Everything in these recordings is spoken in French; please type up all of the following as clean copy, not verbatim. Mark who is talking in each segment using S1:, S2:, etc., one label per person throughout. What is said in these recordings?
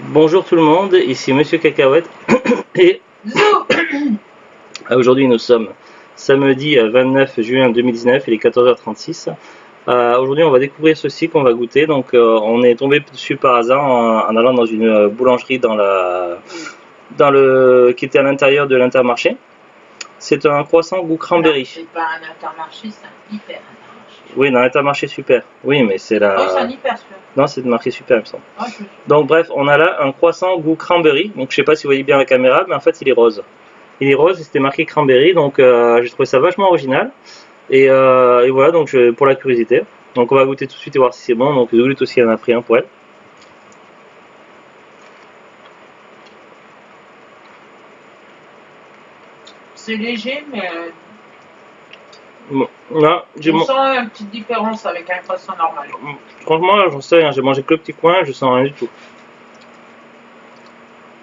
S1: Bonjour tout le monde, ici Monsieur Cacahuète et aujourd'hui nous sommes samedi 29 juin 2019, il est 14h36. Aujourd'hui on va découvrir ceci qu'on va goûter, donc on est tombé dessus par hasard en allant dans une boulangerie qui était à l'intérieur de l'Intermarché. C'est un croissant goût cranberry.
S2: C'est pas un Intermarché, c'est un hyper Intermarché.
S1: Oui, dans l'Intermarché super. Oui, mais c'est la.
S2: Oh, c'est un hyper super.
S1: Non, c'est marqué super, il me semble.
S2: Oh,
S1: Donc bref, on a là un croissant goût cranberry. Donc je sais pas si vous voyez bien la caméra, mais en fait il est rose. Il est rose et c'était marqué cranberry, donc j'ai trouvé ça vachement original. Et voilà, donc pour la curiosité. Donc on va goûter tout de suite et voir si c'est bon. Donc Zoulut aussi en a pris un pour elle.
S2: c'est léger, mais
S1: Bon, là,
S2: on sent une petite différence avec un croissant normal.
S1: Franchement, là, j'en sais rien. J'ai mangé que le petit coin, je sens rien du tout.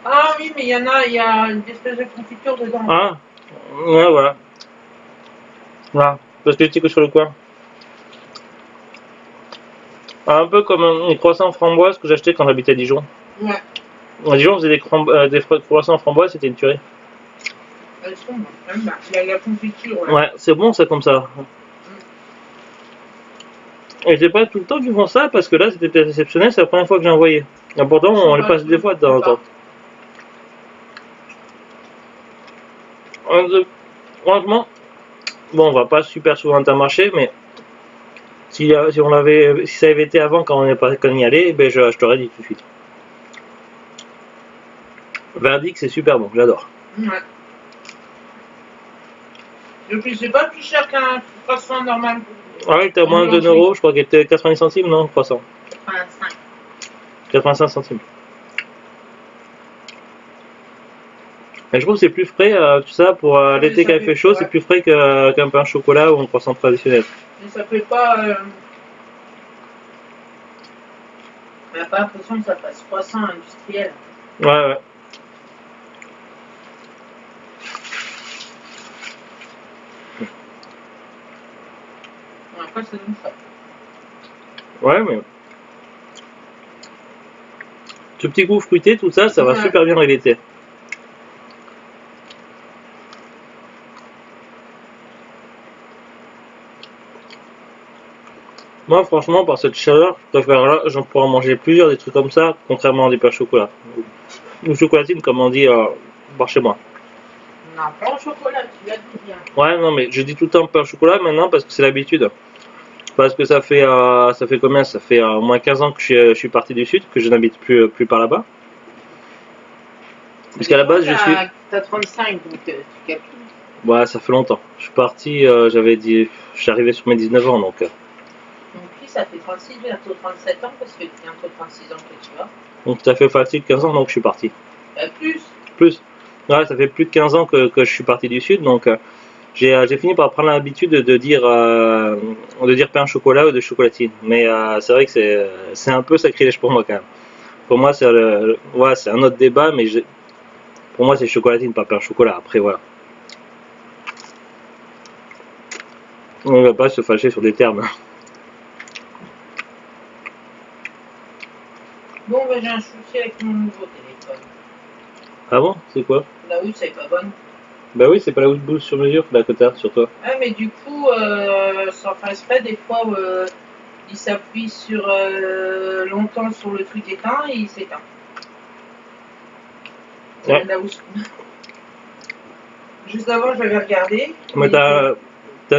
S2: Ah oui, mais il y a une espèce de confiture dedans.
S1: Ah, ouais, voilà. Voilà, parce que j'étais que sur le coin. Un peu comme les croissants framboises que j'achetais quand j'habitais à Dijon.
S2: Ouais.
S1: À Dijon, on faisait des croissants framboises, c'était une tuerie.
S2: Elles sont bonnes. Il y a la confiture.
S1: Ouais, c'est bon ça comme ça. Et c'est pas tout le temps qu'ils font ça parce que là c'était exceptionnel, c'est la première fois que j'ai envoyé. Et pourtant on les passe des fois de temps en temps. Franchement, bon on va pas super souvent à Intermarché, mais si ça avait été avant quand on y allait, ben je t'aurais dit tout de suite. Verdict c'est super bon, j'adore.
S2: Ouais. Et puis c'est pas plus cher qu'un croissant normal.
S1: Ah oui, t'as moins de 2 €, je crois qu'il était 90 centimes, non, croissant.
S2: 85.
S1: 85 centimes. Et je trouve que c'est plus frais, tout ça, pour l'été quand il fait chaud, c'est plus frais qu'un pain au chocolat ou un croissant traditionnel.
S2: Mais ça fait pas. On n'a pas l'impression que ça fasse croissant industriel.
S1: Ouais.
S2: Après, c'est comme ça.
S1: Ouais, mais. Ce petit goût fruité, tout ça, ça va super bien avec l'été. Moi, franchement, par cette chaleur, je préfère là, j'en pourrais en manger plusieurs des trucs comme ça, contrairement à des pains au chocolat. Ou chocolatine, comme on dit par chez moi.
S2: Non, pas au chocolat, tu l'as dit bien.
S1: Ouais, non, mais je dis tout le temps pain au chocolat maintenant parce que c'est l'habitude. Parce que ça fait combien? Ça fait au moins 15 ans que je suis parti du sud, que je n'habite plus par là-bas. Parce qu'à la base, je suis.
S2: T'as 35, donc tu calcules.
S1: Ouais, ça fait longtemps. Je suis parti, je suis arrivé sur mes 19 ans donc.
S2: Donc lui, ça fait 36, bientôt 37 ans, parce que bientôt 36 ans que tu as.
S1: Donc ça fait facile 15 ans donc je suis parti.
S2: Plus.
S1: Ouais, ça fait plus de 15 ans que je suis parti du sud, donc j'ai fini par prendre l'habitude de dire pain au chocolat ou de chocolatine. Mais c'est vrai que c'est un peu sacrilège pour moi quand même. Pour moi c'est un autre débat, mais pour moi c'est chocolatine, pas pain au chocolat. Après voilà. On ne va pas se fâcher sur des termes.
S2: Bon, ben j'ai un souci avec mon nouveau téléphone.
S1: Ah bon? C'est quoi?
S2: La housse, elle est pas bonne.
S1: Bah oui, c'est pas la housse sur mesure là, que t'as sur toi.
S2: Ouais, mais du coup, sans faire exprès, des fois, il s'appuie sur longtemps sur le truc éteint et il s'éteint.
S1: Ouais.
S2: La housse. Juste avant, j'avais regardé.
S1: Mais t'as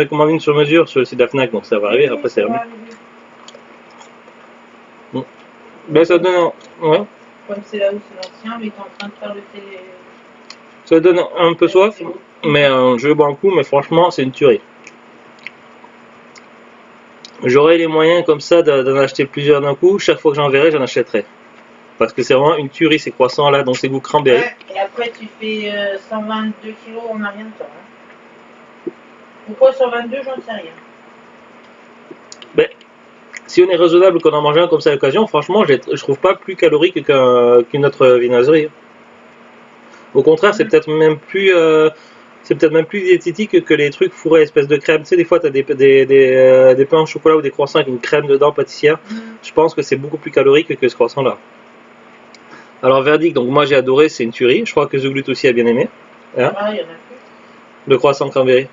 S1: commandé une sur mesure sur le site de la Fnac, donc ça va arriver, après c'est remis. Ben ça donne ouais.
S2: Comme c'est là où c'est l'ancien, mais t'es en train de faire le télé.
S1: Ça donne un peu soif, mais je vais boire un coup, mais franchement c'est une tuerie. J'aurai les moyens comme ça d'en acheter plusieurs d'un coup, chaque fois que j'en verrai, j'en achèterai. Parce que c'est vraiment une tuerie ces croissants là, donc c'est goût cranberry.
S2: Ouais, et après tu fais 122 kilos en a rien de temps. Hein. Pourquoi 122, j'en sais rien.
S1: Ben, si on est raisonnable qu'on en mange un comme ça à l'occasion, franchement, je trouve pas plus calorique qu'une autre viennoiserie. Au contraire, c'est peut-être même plus diététique que les trucs fourrés espèce de crème. Tu sais, des fois, tu as des pains au chocolat ou des croissants avec une crème dedans, pâtissière. Je pense que c'est beaucoup plus calorique que ce croissant-là. Alors verdict, donc moi j'ai adoré, c'est une tuerie. Je crois que The Glut aussi a bien aimé. Hein,
S2: Ah, il y en a plus.
S1: le croissant cranberry.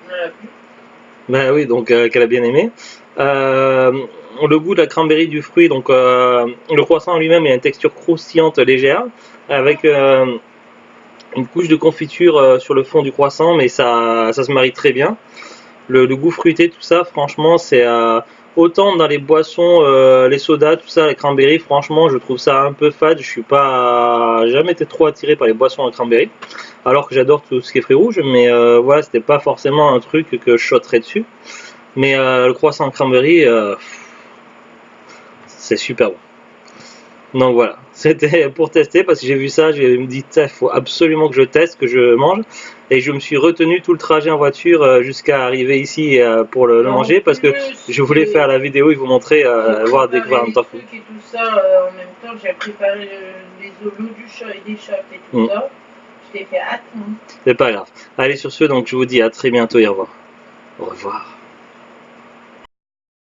S2: Il y en a plus.
S1: Ben oui, donc qu'elle a bien aimé. Euh, le goût de la cranberry du fruit, donc le croissant en lui-même il a une texture croustillante légère, avec une couche de confiture sur le fond du croissant, mais ça se marie très bien. Le goût fruité, tout ça, franchement, c'est autant dans les boissons, les sodas, tout ça, les cranberry, franchement, je trouve ça un peu fade. Je suis pas jamais été trop attiré par les boissons à cranberry, alors que j'adore tout ce qui est fruits rouges, mais voilà, c'était pas forcément un truc que je shotterais dessus. Mais le croissant cranberry, c'est super bon. Donc voilà, c'était pour tester parce que j'ai vu ça, je me dis, il faut absolument que je teste, que je mange. Et je me suis retenu tout le trajet en voiture jusqu'à arriver ici pour le
S2: En
S1: manger parce que
S2: plus,
S1: je voulais faire la vidéo et vous montrer, voir, découvrir en
S2: les
S1: même temps que vous.
S2: trucs et tout ça, en même temps, j'ai préparé l'eau du chat et des chats et tout
S1: Mm.
S2: ça. Je t'ai fait attendre.
S1: C'est pas grave. Allez, sur ce, donc je vous dis à très bientôt et au revoir. Au revoir.